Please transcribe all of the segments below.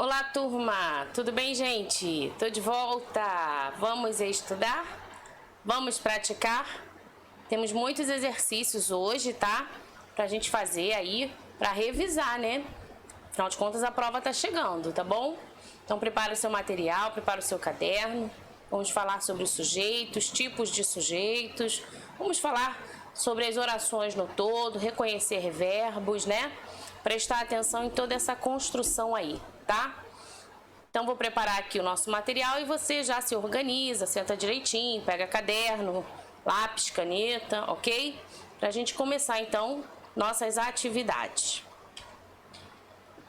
Olá, turma! Tudo bem, gente? Tô de volta! Vamos estudar? Vamos praticar? Temos muitos exercícios hoje, tá? Pra gente fazer aí, pra revisar, né? Afinal de contas, a prova tá chegando, tá bom? Então, prepara o seu material, prepara o seu caderno. Vamos falar sobre os sujeitos, tipos de sujeitos. Vamos falar sobre as orações no todo, reconhecer verbos, né? Prestar atenção em toda essa construção aí, tá? Então, vou preparar aqui o nosso material e você já se organiza, senta direitinho, pega caderno, lápis, caneta, ok? Pra gente começar, então, nossas atividades.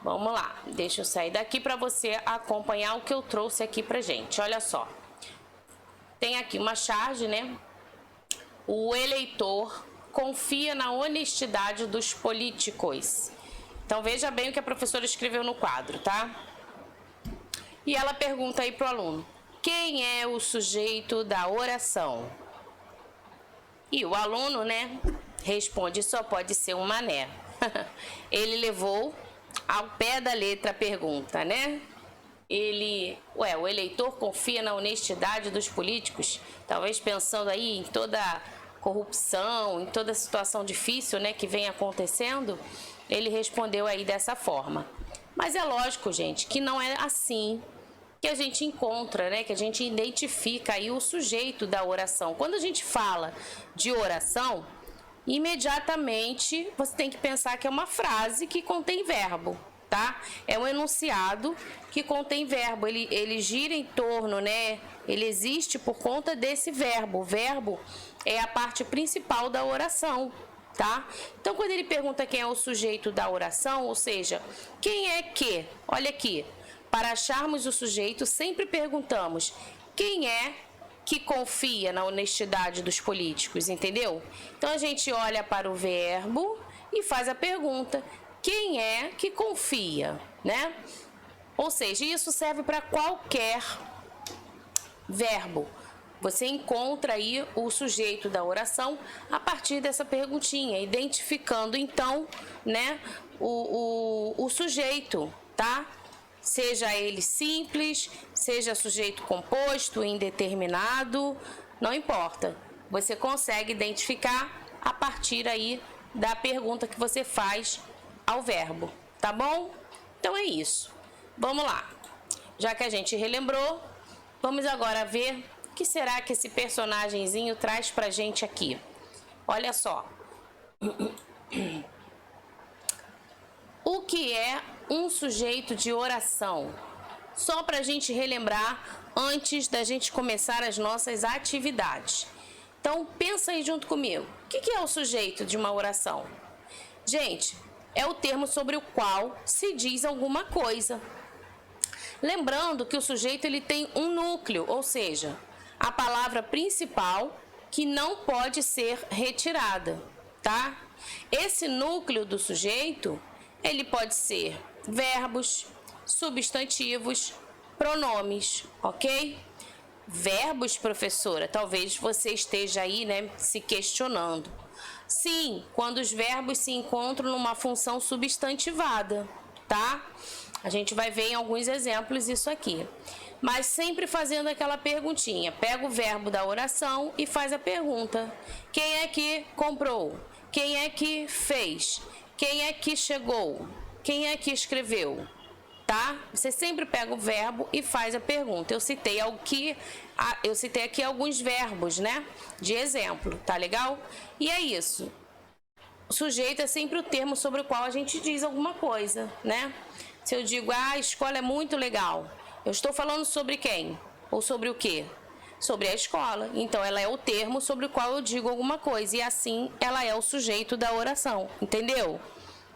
Vamos lá, deixa eu sair daqui para você acompanhar o que eu trouxe aqui pra gente. Olha só, tem aqui uma charge, né? O eleitor confia na honestidade dos políticos. Então, veja bem o que a professora escreveu no quadro, tá? E ela pergunta aí pro aluno: quem é o sujeito da oração? E o aluno, né, responde: só pode ser um mané. Ele levou ao pé da letra a pergunta, né? O eleitor confia na honestidade dos políticos? Talvez pensando aí em toda a corrupção, em toda a situação difícil, né, que vem acontecendo, ele respondeu aí dessa forma. Mas é lógico, gente, que não é assim que a gente encontra, né, que a gente identifica aí o sujeito da oração. Quando a gente fala de oração, imediatamente você tem que pensar que é uma frase que contém verbo, tá? É um enunciado que contém verbo, ele gira em torno, né? Ele existe por conta desse verbo. O verbo é a parte principal da oração, tá? Então, quando ele pergunta quem é o sujeito da oração, ou seja, quem é que, olha aqui, para acharmos o sujeito, sempre perguntamos quem é que confia na honestidade dos políticos, entendeu? Então, a gente olha para o verbo e faz a pergunta: quem é que confia, né? Ou seja, isso serve para qualquer verbo. Você encontra aí o sujeito da oração a partir dessa perguntinha, identificando então, né, o sujeito, tá? Seja ele simples, seja sujeito composto, indeterminado, não importa. Você consegue identificar a partir aí da pergunta que você faz ao verbo, tá bom? Então é isso. Vamos lá. Já que a gente relembrou, vamos agora ver o que será que esse personagemzinho traz pra gente aqui. Olha só. O que é um sujeito de oração? Só para a gente relembrar antes da gente começar as nossas atividades. Então, pensa aí junto comigo. O que é o sujeito de uma oração? Gente, é o termo sobre o qual se diz alguma coisa. Lembrando que o sujeito ele tem um núcleo, ou seja, a palavra principal que não pode ser retirada, tá? Esse núcleo do sujeito, ele pode ser verbos, substantivos, pronomes, ok? Verbos, professora, talvez você esteja aí, né, se questionando. Sim, quando os verbos se encontram numa função substantivada, tá? A gente vai ver em alguns exemplos isso aqui. Mas sempre fazendo aquela perguntinha. Pega o verbo da oração e faz a pergunta: quem é que comprou? Quem é que fez? Quem é que chegou? Quem é que escreveu? Tá? Você sempre pega o verbo e faz a pergunta. Eu citei aqui alguns verbos, né? De exemplo, tá legal? E é isso. O sujeito é sempre o termo sobre o qual a gente diz alguma coisa, né? Se eu digo, a escola é muito legal, eu estou falando sobre quem? Ou sobre o quê? Sobre a escola. Então, ela é o termo sobre o qual eu digo alguma coisa. E assim, ela é o sujeito da oração. Entendeu?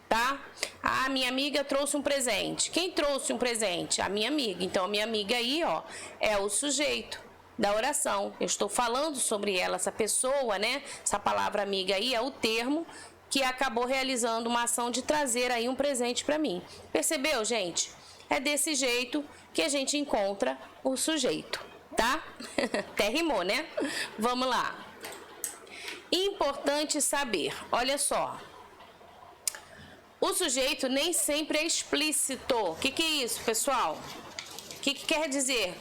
Tá? A minha amiga trouxe um presente. Quem trouxe um presente? A minha amiga. Então, a minha amiga aí, ó, é o sujeito da oração. Eu estou falando sobre ela, essa pessoa, né? Essa palavra amiga aí é o termo que acabou realizando uma ação de trazer aí um presente para mim. Percebeu, gente? É desse jeito que a gente encontra o sujeito, tá? Até rimou, né? Vamos lá. Importante saber, olha só. O sujeito nem sempre é explícito. O que é isso, pessoal? O que quer dizer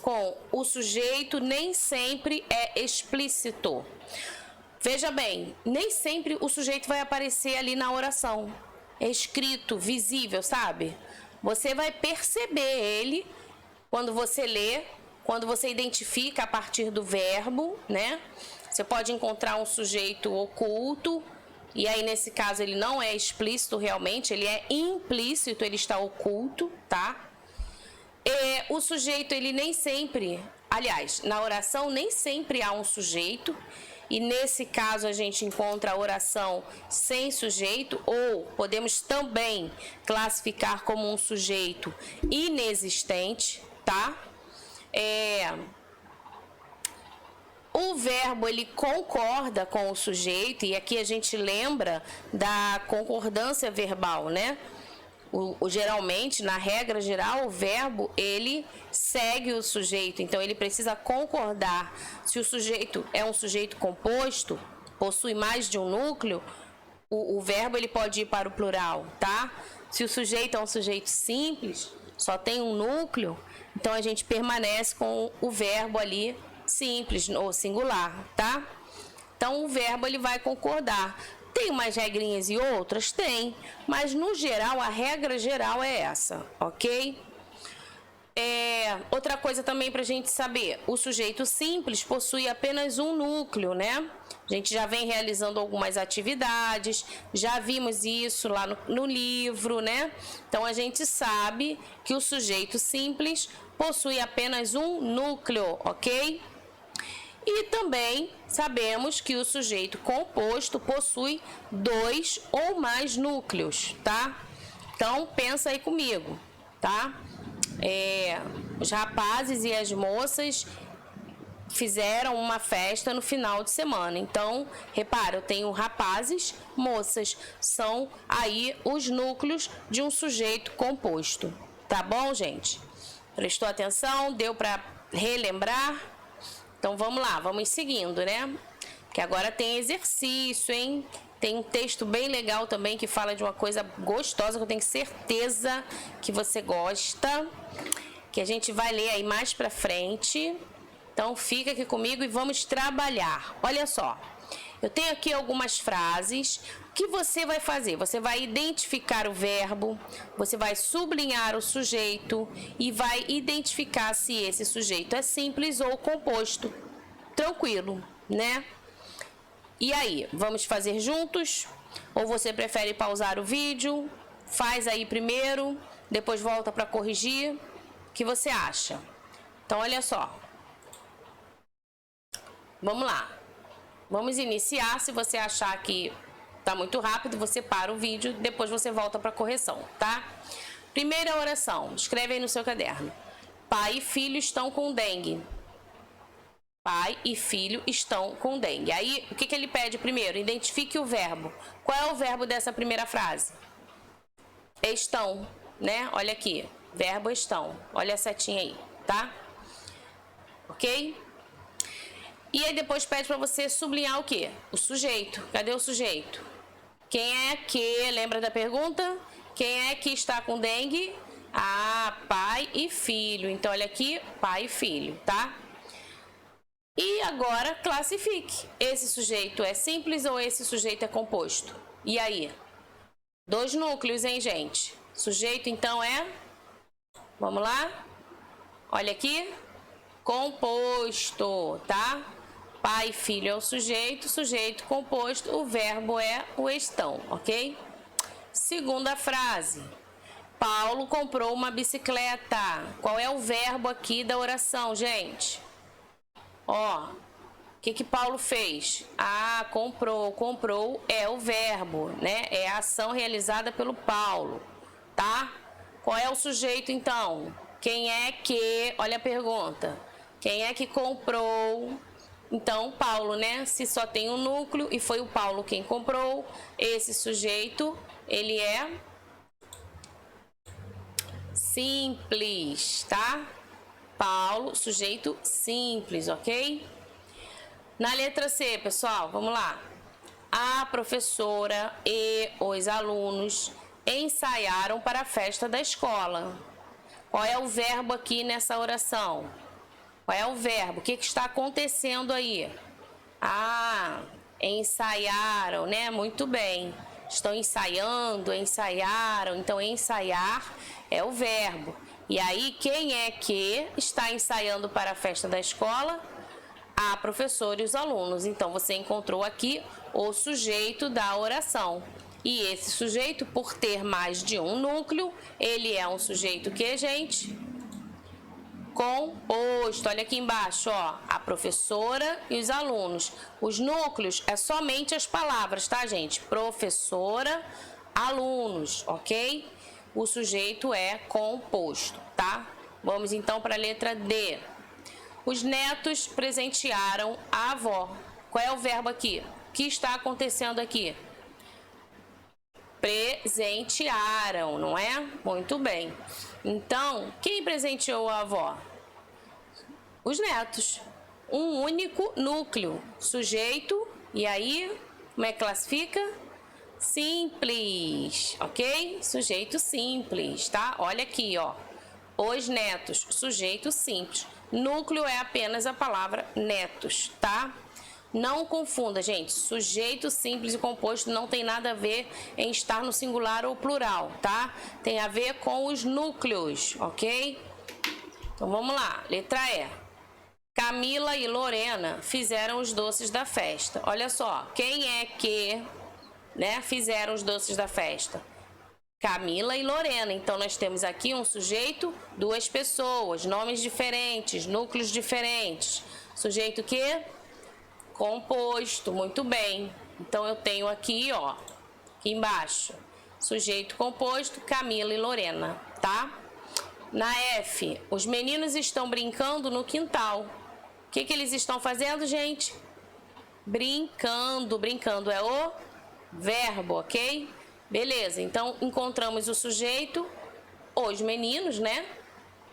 com o sujeito nem sempre é explícito? Veja bem, nem sempre o sujeito vai aparecer ali na oração. É escrito, visível, sabe? Você vai perceber ele quando você lê, quando você identifica a partir do verbo, né? Você pode encontrar um sujeito oculto, e aí nesse caso ele não é explícito realmente, ele é implícito, ele está oculto, tá? O sujeito, ele nem sempre, aliás, na oração nem sempre há um sujeito, e nesse caso a gente encontra a oração sem sujeito, ou podemos também classificar como um sujeito inexistente, tá? O verbo, ele concorda com o sujeito, e aqui a gente lembra da concordância verbal, né? Geralmente, na regra geral, o verbo, ele segue o sujeito, então ele precisa concordar. Se o sujeito é um sujeito composto, possui mais de um núcleo, o verbo ele pode ir para o plural, tá? Se o sujeito é um sujeito simples, só tem um núcleo, então a gente permanece com o verbo ali simples ou singular, tá? Então o verbo ele vai concordar. Tem umas regrinhas e outras? Tem, mas no geral, a regra geral é essa, ok? Outra coisa também para a gente saber, o sujeito simples possui apenas um núcleo, né? A gente já vem realizando algumas atividades, já vimos isso lá no livro, né? Então a gente sabe que o sujeito simples possui apenas um núcleo, ok? E também sabemos que o sujeito composto possui 2 ou mais núcleos, tá? Então, pensa aí comigo, tá? Os rapazes e as moças fizeram uma festa no final de semana. Então, repara, eu tenho rapazes, moças. São aí os núcleos de um sujeito composto. Tá bom, gente? Prestou atenção? Deu para relembrar? Então vamos lá, vamos seguindo, né? Que agora tem exercício, hein? Tem um texto bem legal também que fala de uma coisa gostosa que eu tenho certeza que você gosta, que a gente vai ler aí mais pra frente. Então fica aqui comigo e vamos trabalhar. Olha só, eu tenho aqui algumas frases. O que você vai fazer? Você vai identificar o verbo, você vai sublinhar o sujeito e vai identificar se esse sujeito é simples ou composto. Tranquilo, né? E aí, vamos fazer juntos? Ou você prefere pausar o vídeo? Faz aí primeiro, depois volta para corrigir. O que você acha? Então, olha só. Vamos lá. Vamos iniciar. Se você achar que tá muito rápido, você para o vídeo, depois você volta para a correção, tá? Primeira oração. Escreve aí no seu caderno. Pai e filho estão com dengue. Pai e filho estão com dengue. Aí, o que ele pede primeiro? Identifique o verbo. Qual é o verbo dessa primeira frase? Estão, né? Olha aqui. Verbo estão. Olha a setinha aí, tá? Ok? E aí depois pede para você sublinhar o quê? O sujeito. Cadê o sujeito? Quem é que... Lembra da pergunta? Quem é que está com dengue? Ah, pai e filho. Então, olha aqui, pai e filho, tá? E agora, classifique. Esse sujeito é simples ou esse sujeito é composto? E aí? 2 núcleos, hein, gente? Sujeito, então, é... Vamos lá? Olha aqui. Composto, tá? Pai e filho é o sujeito, sujeito composto, o verbo é o estão, ok? Segunda frase. Paulo comprou uma bicicleta. Qual é o verbo aqui da oração, gente? Ó, o que Paulo fez? Ah, comprou. Comprou é o verbo, né? É a ação realizada pelo Paulo, tá? Qual é o sujeito, então? Quem é que... Olha a pergunta. Quem é que comprou? Então, Paulo, né? Se só tem um núcleo e foi o Paulo quem comprou, esse sujeito, ele é simples, tá? Paulo, sujeito simples, ok? Na letra C, pessoal, vamos lá. A professora e os alunos ensaiaram para a festa da escola. Qual é o verbo aqui nessa oração? Qual é o verbo? O que está acontecendo aí? Ah, ensaiaram, né? Muito bem. Estão ensaiando, ensaiaram. Então, ensaiar é o verbo. E aí, quem é que está ensaiando para a festa da escola? A professora e os alunos. Então, você encontrou aqui o sujeito da oração. E esse sujeito, por ter mais de um núcleo, ele é um sujeito que, gente? Composto. Olha aqui embaixo, ó, a professora e os alunos. Os núcleos é somente as palavras, tá, gente? Professora, alunos, ok? O sujeito é composto, tá? Vamos então para a letra D. Os netos presentearam a avó. Qual é o verbo aqui? O que está acontecendo aqui? Presentearam, não é? Muito bem. Então, quem presenteou a avó? Os netos. Um único núcleo. Sujeito, e aí, como é que classifica? Simples, ok? Sujeito simples, tá? Olha aqui, ó. Os netos, sujeito simples. Núcleo é apenas a palavra netos, tá? Não confunda, gente. Sujeito simples e composto não tem nada a ver em estar no singular ou plural, tá? Tem a ver com os núcleos, ok? Então vamos lá. Letra E. Camila e Lorena fizeram os doces da festa. Olha só, quem é que, né, fizeram os doces da festa? Camila e Lorena. Então nós temos aqui um sujeito, duas pessoas, nomes diferentes, núcleos diferentes. Sujeito que? Composto, muito bem. Então eu tenho aqui, ó, aqui embaixo, sujeito composto, Camila e Lorena, tá? Na F, os meninos estão brincando no quintal. O que eles estão fazendo, gente? Brincando. Brincando é o verbo, ok? Beleza, então encontramos o sujeito, os meninos, né?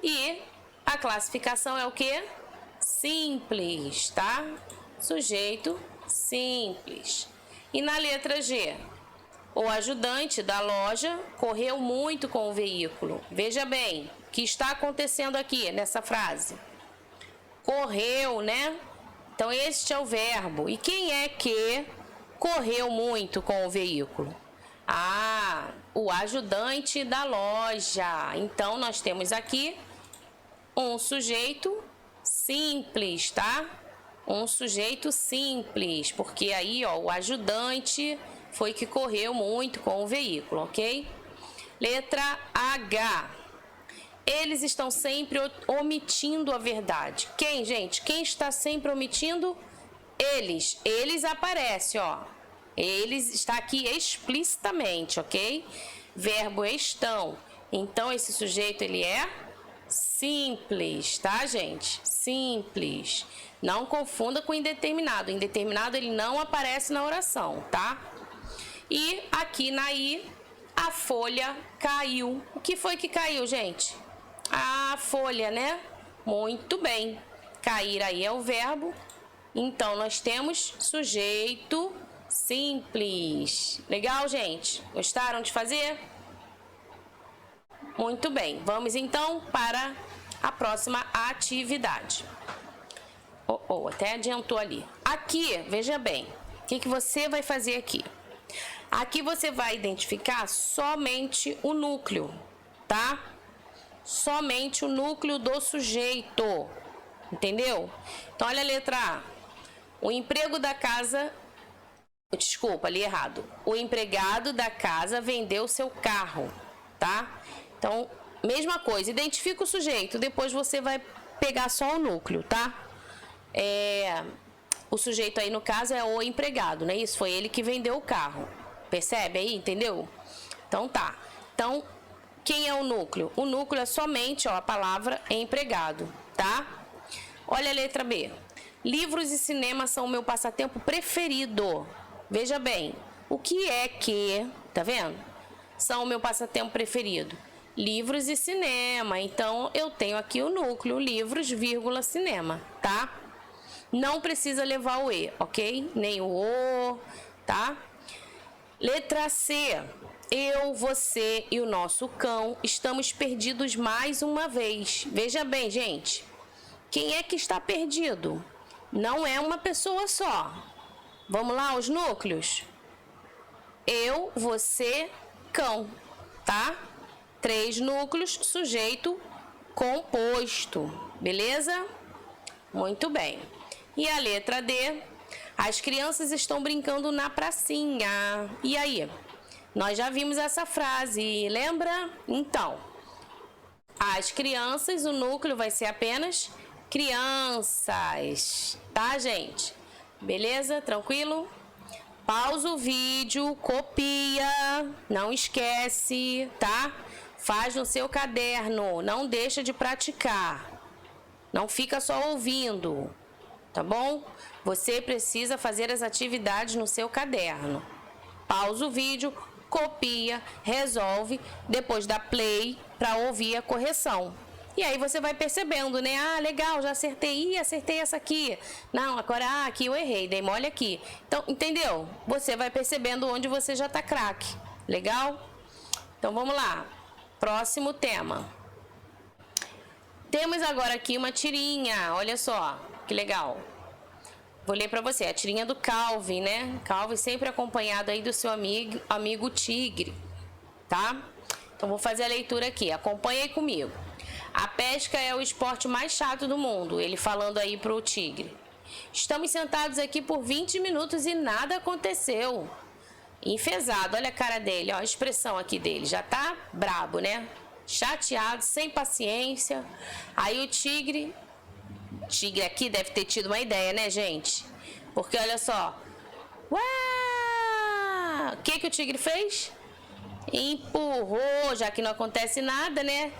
E a classificação é o quê? Simples, tá? Sujeito simples. E na letra G, o ajudante da loja correu muito com o veículo. Veja bem, o que está acontecendo aqui nessa frase? Correu, né? Então este é o verbo. E quem é que correu muito com o veículo? Ah, o ajudante da loja. Então nós temos aqui um sujeito simples, tá? Um sujeito simples, porque aí, ó, o ajudante foi que correu muito com o veículo, ok? Letra H. Eles estão sempre omitindo a verdade. Quem, gente? Quem está sempre omitindo? Eles. Eles aparece, ó. Eles está aqui explicitamente, ok? Verbo estão. Então, esse sujeito, ele é simples, tá, gente? Simples. Não confunda com indeterminado. Indeterminado, ele não aparece na oração, tá? E aqui na I, a folha caiu. O que foi que caiu, gente? A folha, né? Muito bem. Cair aí é o verbo. Então, nós temos sujeito simples. Legal, gente? Gostaram de fazer? Muito bem. Vamos, então, para a próxima atividade. Até adiantou ali. Aqui, veja bem, o que você vai fazer aqui? Aqui você vai identificar somente o núcleo, tá? Somente o núcleo do sujeito, entendeu? Então, olha a letra A. O emprego da casa... Desculpa, li errado. O empregado da casa vendeu seu carro, tá? Então, mesma coisa, identifica o sujeito, depois você vai pegar só o núcleo, tá? O sujeito aí, no caso, é o empregado, né? Isso, foi ele que vendeu o carro. Percebe aí, entendeu? Então, tá. Então, quem é o núcleo? O núcleo é somente, ó, a palavra empregado, tá? Olha a letra B. Livros e cinema são o meu passatempo preferido. Veja bem, o que é que, tá vendo? São o meu passatempo preferido. Livros e cinema. Então, eu tenho aqui o núcleo, livros, vírgula, cinema, tá? Não precisa levar o E, ok? Nem o O, tá? Letra C. eu, você e o nosso cão estamos perdidos mais uma vez. Veja bem, gente. Quem é que está perdido? Não é uma pessoa só. Vamos lá, os núcleos? Eu, você, cão, tá? 3 núcleos, sujeito composto, beleza? Muito bem. E a letra D, as crianças estão brincando na pracinha. E aí? Nós já vimos essa frase, lembra? Então, as crianças, o núcleo vai ser apenas crianças, tá, gente? Beleza? Tranquilo? Pausa o vídeo, copia, não esquece, tá? Faz no seu caderno, não deixa de praticar. Não fica só ouvindo, tá bom? Você precisa fazer as atividades no seu caderno. Pausa o vídeo, copia, resolve, depois dá play para ouvir a correção. E aí você vai percebendo, né? Ah, legal, já acertei, acertei essa aqui. Não, agora, aqui eu errei, dei mole aqui. Então, entendeu? Você vai percebendo onde você já tá craque. Legal? Então, vamos lá. Próximo tema. Temos agora aqui uma tirinha, olha só, que legal. Vou ler para você, a tirinha do Calvin, né? Calvin sempre acompanhado aí do seu amigo tigre, tá? Então, vou fazer a leitura aqui, acompanha aí comigo. A pesca é o esporte mais chato do mundo, ele falando aí pro tigre. Estamos sentados aqui por 20 minutos e nada aconteceu. Enfesado, olha a cara dele, ó, a expressão aqui dele, já tá brabo, né? Chateado, sem paciência. Aí o tigre aqui deve ter tido uma ideia, né, gente? Porque olha só. Uau! O que o tigre fez? Empurrou, já que não acontece nada, né?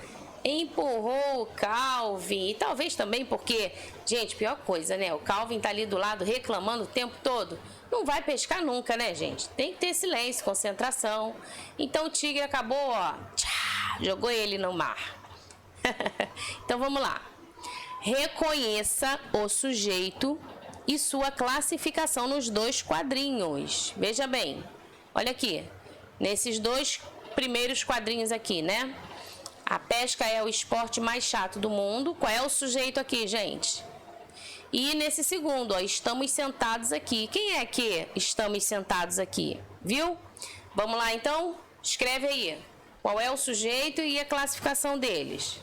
Empurrou o Calvin. E talvez também porque, gente, pior coisa, né? O Calvin tá ali do lado reclamando o tempo todo. Não vai pescar nunca, né, gente? Tem que ter silêncio, concentração. Então o tigre acabou, ó, jogou ele no mar. Então vamos lá. Reconheça o sujeito e sua classificação nos 2 quadrinhos. Veja bem, olha aqui, nesses 2 primeiros quadrinhos aqui, né? A pesca é o esporte mais chato do mundo. Qual é o sujeito aqui, gente? E nesse segundo, ó, estamos sentados aqui. Quem é que estamos sentados aqui? Viu? Vamos lá, então? Escreve aí. Qual é o sujeito e a classificação deles?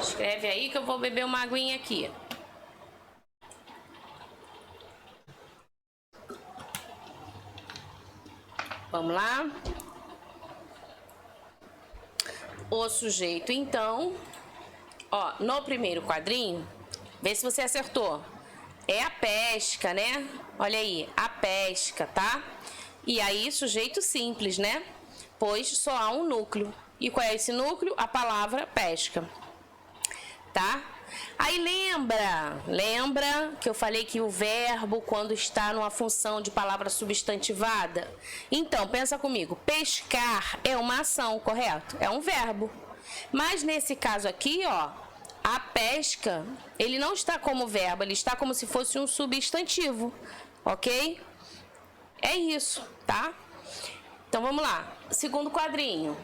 Escreve aí que eu vou beber uma aguinha aqui. Vamos lá. O sujeito, então, ó, no primeiro quadrinho, vê se você acertou. É a pesca, né? Olha aí, a pesca, tá? E aí, sujeito simples, né? Pois só há um núcleo. E qual é esse núcleo? A palavra pesca. Tá? Aí lembra que eu falei que o verbo, quando está numa função de palavra substantivada? Então, pensa comigo, pescar é uma ação, correto? É um verbo. Mas nesse caso aqui, ó, a pesca, ele não está como verbo, ele está como se fosse um substantivo, ok? É isso, tá? Então, vamos lá. Segundo quadrinho.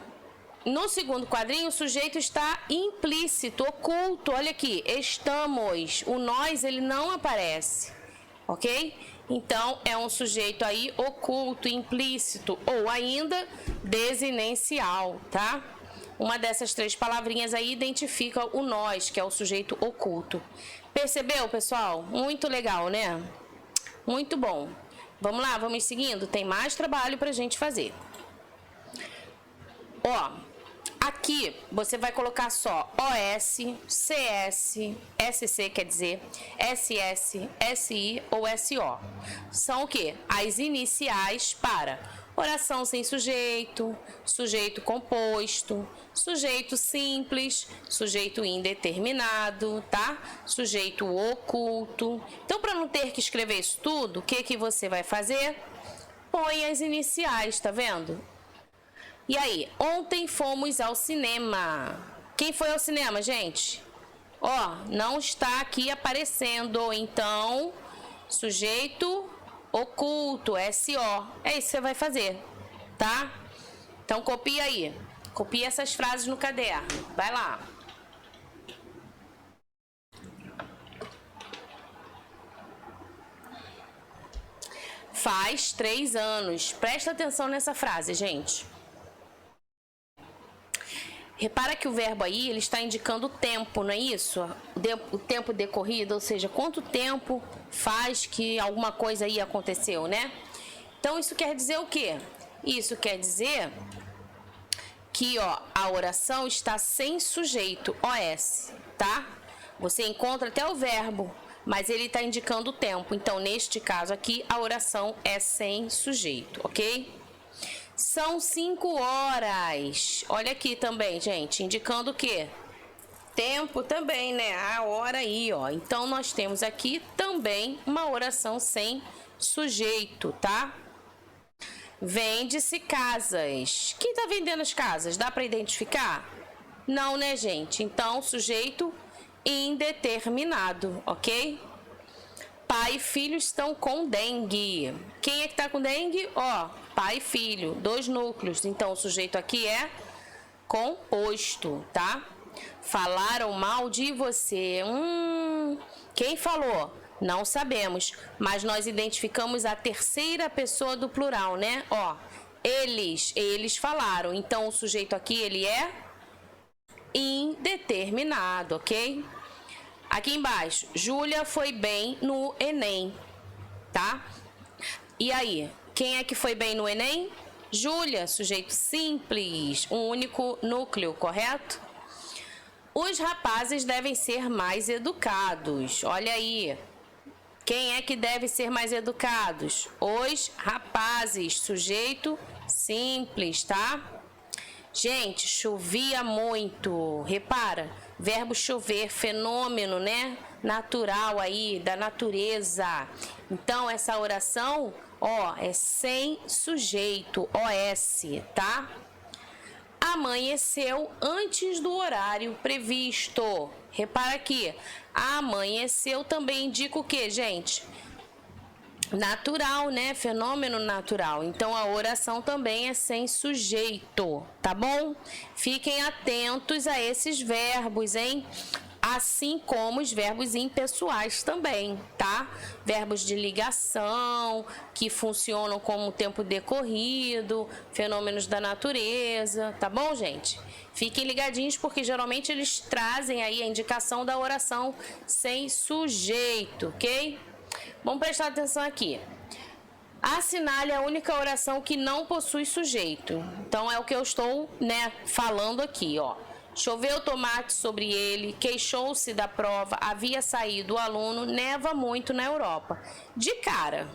No segundo quadrinho, o sujeito está implícito, oculto. Olha aqui, estamos. O nós, ele não aparece, ok? Então, é um sujeito aí oculto, implícito ou ainda desinencial, tá? Uma dessas 3 palavrinhas aí identifica o nós, que é o sujeito oculto. Percebeu, pessoal? Muito legal, né? Muito bom. Vamos lá, vamos seguindo? Tem mais trabalho pra gente fazer. Ó, aqui você vai colocar só OS, CS, SC quer dizer, SS, SI ou SO. São o quê? As iniciais para oração sem sujeito, sujeito composto, sujeito simples, sujeito indeterminado, tá? Sujeito oculto. Então, para não ter que escrever isso tudo, o que você vai fazer? Põe as iniciais, tá vendo? E aí, ontem fomos ao cinema. Quem foi ao cinema, gente? Ó, não está aqui aparecendo. Então, sujeito oculto, SO. É isso que você vai fazer, tá? Então copia aí. Copia essas frases no caderno. Vai lá. Faz 3 anos. Presta atenção nessa frase, gente. Repara que o verbo aí, ele está indicando o tempo, não é isso? O tempo decorrido, ou seja, quanto tempo faz que alguma coisa aí aconteceu, né? Então, isso quer dizer o quê? Isso quer dizer que, ó, a oração está sem sujeito, OS, tá? Você encontra até o verbo, mas ele está indicando o tempo. Então, neste caso aqui, a oração é sem sujeito, ok? São 5 horas. Olha aqui também, gente, indicando o quê? Tempo também, né? A hora aí, ó. Então, nós temos aqui também uma oração sem sujeito, tá? Vende-se casas. Quem tá vendendo as casas? Dá para identificar? Não, né, gente? Então, sujeito indeterminado, ok? Pai e filho estão com dengue. Quem é que tá com dengue? Ó, pai e filho, 2 núcleos. Então, o sujeito aqui é composto, tá? Falaram mal de você. Quem falou? Não sabemos, mas nós identificamos a terceira pessoa do plural, né? Ó, eles falaram. Então, o sujeito aqui, ele é indeterminado, ok? Aqui embaixo, Júlia foi bem no Enem, tá? E aí, quem é que foi bem no Enem? Júlia, sujeito simples, um único núcleo, correto? Os rapazes devem ser mais educados. Olha aí. Quem é que deve ser mais educados? Os rapazes, sujeito simples, tá? Gente, chovia muito. Repara, verbo chover, fenômeno, né? Natural aí, da natureza. Então, essa oração, ó, é sem sujeito, OS, tá? Amanheceu antes do horário previsto. Repara aqui, amanheceu também indica o que, gente? Natural, né? Fenômeno natural. Então, a oração também é sem sujeito, tá bom? Fiquem atentos a esses verbos, hein? Assim como os verbos impessoais também, tá? Verbos de ligação, que funcionam como tempo decorrido, fenômenos da natureza, tá bom, gente? Fiquem ligadinhos porque geralmente eles trazem aí a indicação da oração sem sujeito, ok? Vamos prestar atenção aqui. Assinale a única oração que não possui sujeito. Então, é o que eu estou, né, falando aqui, ó. Choveu tomate sobre ele, queixou-se da prova, havia saído o aluno, neva muito na Europa. De cara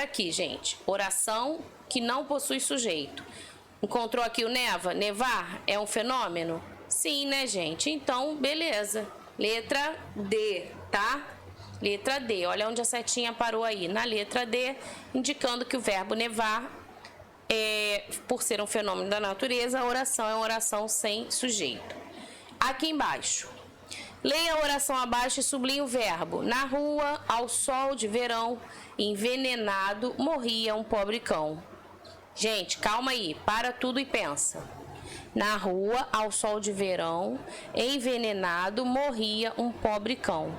aqui, gente, oração que não possui sujeito. Encontrou aqui o neva? Nevar é um fenômeno? Sim, né, gente? Então, beleza. Letra D, tá? Letra D. Olha onde a setinha parou aí. Na letra D, indicando que o verbo nevar, por ser um fenômeno da natureza, a oração é uma oração sem sujeito. Aqui embaixo. Leia a oração abaixo e sublinhe o verbo. Na rua, ao sol de verão, envenenado, morria um pobre cão. Gente, calma aí. Para tudo e pensa. Na rua, ao sol de verão, envenenado, morria um pobre cão.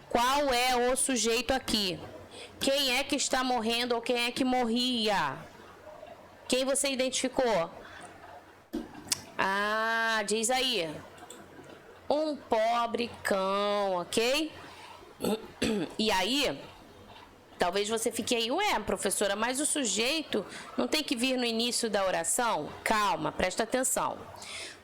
Qual é o sujeito aqui? Quem é que está morrendo ou quem é que morria? Quem você identificou? Ah, diz aí. Um pobre cão, ok? E aí, talvez você fique aí, ué, professora, mas o sujeito não tem que vir no início da oração? Calma, presta atenção.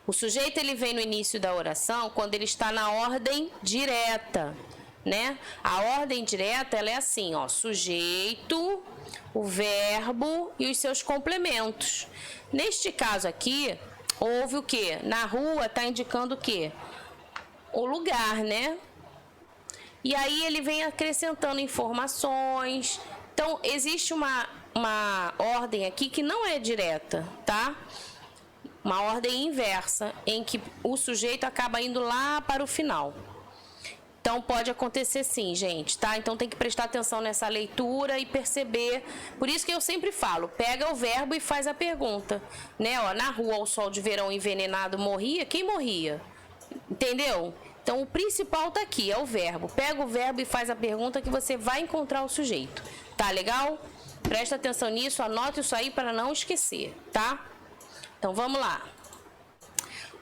O sujeito, ele vem no início da oração quando ele está na ordem direta, né? A ordem direta, ela é assim, ó, sujeito, o verbo e os seus complementos. Neste caso aqui, houve o quê? Na rua está indicando o quê? O lugar, né? E aí ele vem acrescentando informações. Então, existe uma ordem aqui que não é direta, tá? Uma ordem inversa, em que o sujeito acaba indo lá para o final. Então, pode acontecer sim, gente, tá? Então, tem que prestar atenção nessa leitura e perceber. Por isso que eu sempre falo, pega o verbo e faz a pergunta, né? Ó, na rua, o sol de verão envenenado morria. Quem morria? Entendeu? Então, o principal tá aqui, é o verbo. Pega o verbo e faz a pergunta que você vai encontrar o sujeito. Tá legal? Presta atenção nisso, anota isso aí para não esquecer, tá? Então, vamos lá.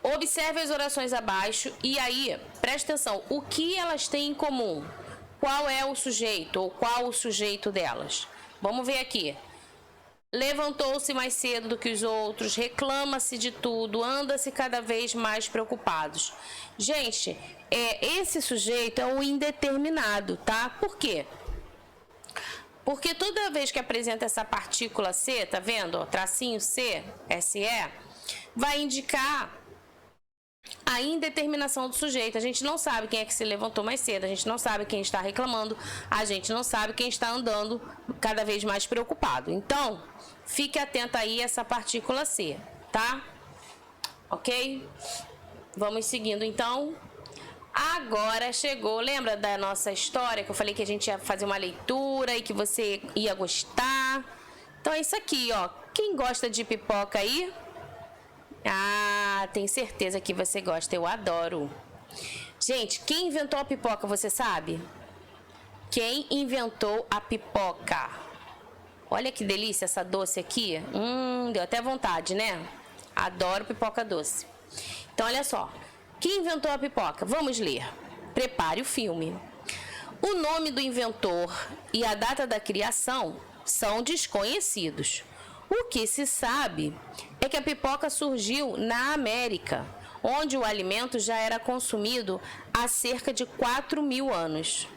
Observe as orações abaixo e aí, presta atenção, o que elas têm em comum? Qual é o sujeito ou qual o sujeito delas? Vamos ver aqui. Levantou-se mais cedo do que os outros, reclama-se de tudo, anda-se cada vez mais preocupados. Gente, esse sujeito é o indeterminado, tá? Por quê? Porque toda vez que apresenta essa partícula C, tá vendo? Ó, tracinho C, SE, vai indicar a indeterminação do sujeito. A gente não sabe quem é que se levantou mais cedo, a gente não sabe quem está reclamando, a gente não sabe quem está andando cada vez mais preocupado. Então, fique atento aí a essa partícula C, tá? Ok? Vamos seguindo, então. Agora chegou, lembra da nossa história que eu falei que a gente ia fazer uma leitura e que você ia gostar? Então é isso aqui, ó. Quem gosta de pipoca aí? Ah, tenho certeza que você gosta, eu adoro. Gente, quem inventou a pipoca, você sabe? Quem inventou a pipoca? Olha que delícia essa doce aqui. Deu até vontade, né? Adoro pipoca doce. Então, olha só. Quem inventou a pipoca? Vamos ler. Prepare o filme. O nome do inventor e a data da criação são desconhecidos. O que se sabe é que a pipoca surgiu na América, onde o alimento já era consumido há cerca de 4.000 anos.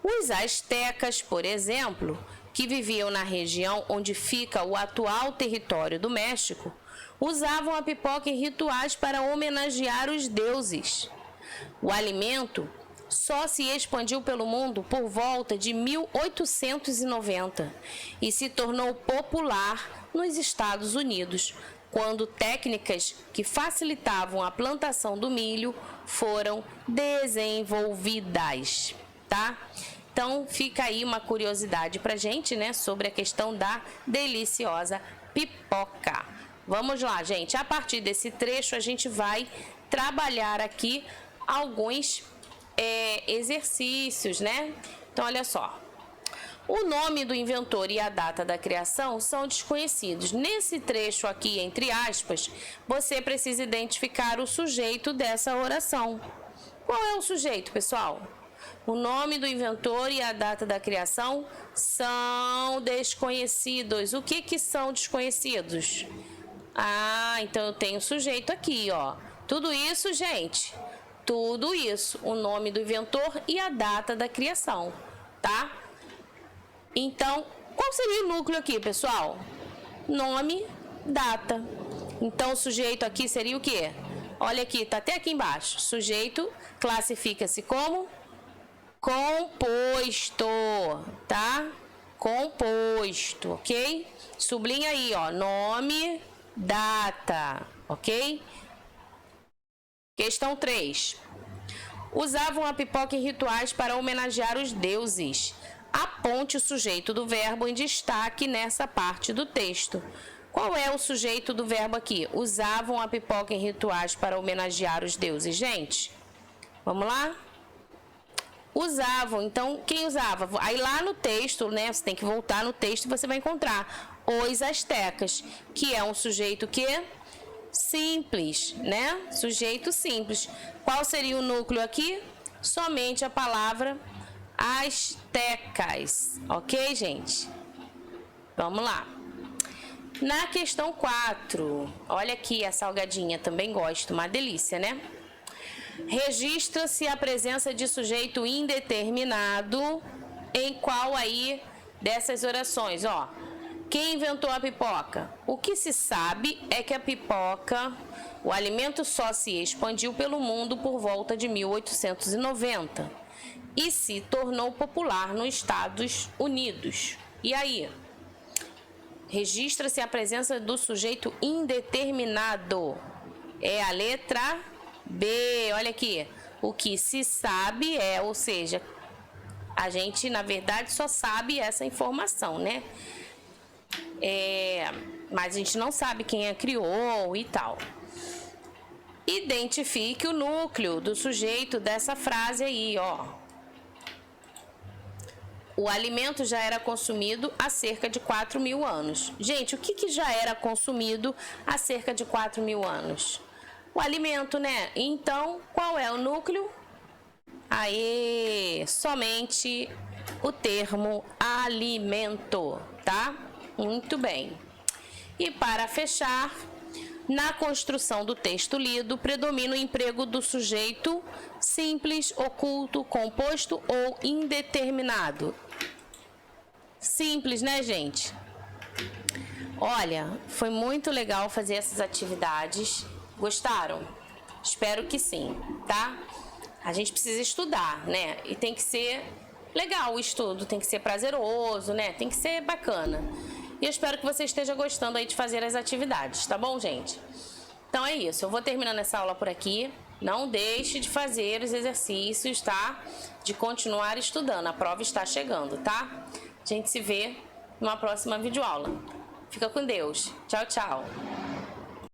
Os astecas, por exemplo, que viviam na região onde fica o atual território do México, usavam a pipoca em rituais para homenagear os deuses. O alimento só se expandiu pelo mundo por volta de 1890 e se tornou popular nos Estados Unidos, quando técnicas que facilitavam a plantação do milho foram desenvolvidas, tá? Então, fica aí uma curiosidade pra gente, né, sobre a questão da deliciosa pipoca. Vamos lá, gente. A partir desse trecho, a gente vai trabalhar aqui alguns exercícios, né? Então, olha só. O nome do inventor e a data da criação são desconhecidos. Nesse trecho aqui, entre aspas, você precisa identificar o sujeito dessa oração. Qual é o sujeito, pessoal? O nome do inventor e a data da criação são desconhecidos. O que são desconhecidos? Ah, então eu tenho sujeito aqui, ó. Tudo isso, gente, tudo isso. O nome do inventor e a data da criação, tá? Então, qual seria o núcleo aqui, pessoal? Nome, data. Então, o sujeito aqui seria o quê? Olha aqui, tá até aqui embaixo. Sujeito classifica-se como composto, tá? Composto, ok? Sublinha aí, ó, nome, data, ok? Questão 3. Usavam a pipoca em rituais para homenagear os deuses. Aponte o sujeito do verbo em destaque nessa parte do texto. Qual é o sujeito do verbo aqui? Usavam a pipoca em rituais para homenagear os deuses. Gente, vamos lá? Usavam, então quem usava? Aí lá no texto, né, você tem que voltar no texto e você vai encontrar os astecas, que é um sujeito que simples, né? Sujeito simples. Qual seria o núcleo aqui? Somente a palavra astecas, ok, gente? Vamos lá. Na questão 4, olha aqui a salgadinha, também gosto, uma delícia, né? Registra-se a presença de sujeito indeterminado em qual aí dessas orações, ó. Quem inventou a pipoca? O que se sabe é que a pipoca, o alimento só se expandiu pelo mundo por volta de 1890 e se tornou popular nos Estados Unidos. E aí? Registra-se a presença do sujeito indeterminado. É a letra B. Olha aqui. O que se sabe ou seja, a gente, na verdade, só sabe essa informação, né? Mas a gente não sabe quem a criou e tal. Identifique o núcleo do sujeito dessa frase aí, ó. O alimento já era consumido há cerca de 4.000 anos. Gente, o que já era consumido há cerca de 4.000 anos? O alimento, né? Então, qual é o núcleo? Aí, somente o termo alimento, tá? Muito bem. E para fechar, na construção do texto lido, predomina o emprego do sujeito simples, oculto, composto ou indeterminado. Simples, né, gente? Olha, foi muito legal fazer essas atividades. Gostaram? Espero que sim, tá? A gente precisa estudar, né? E tem que ser legal o estudo, tem que ser prazeroso, né? Tem que ser bacana. E eu espero que você esteja gostando aí de fazer as atividades, tá bom, gente? Então é isso, eu vou terminando essa aula por aqui. Não deixe de fazer os exercícios, tá? De continuar estudando, a prova está chegando, tá? A gente se vê numa próxima videoaula. Fica com Deus. Tchau, tchau.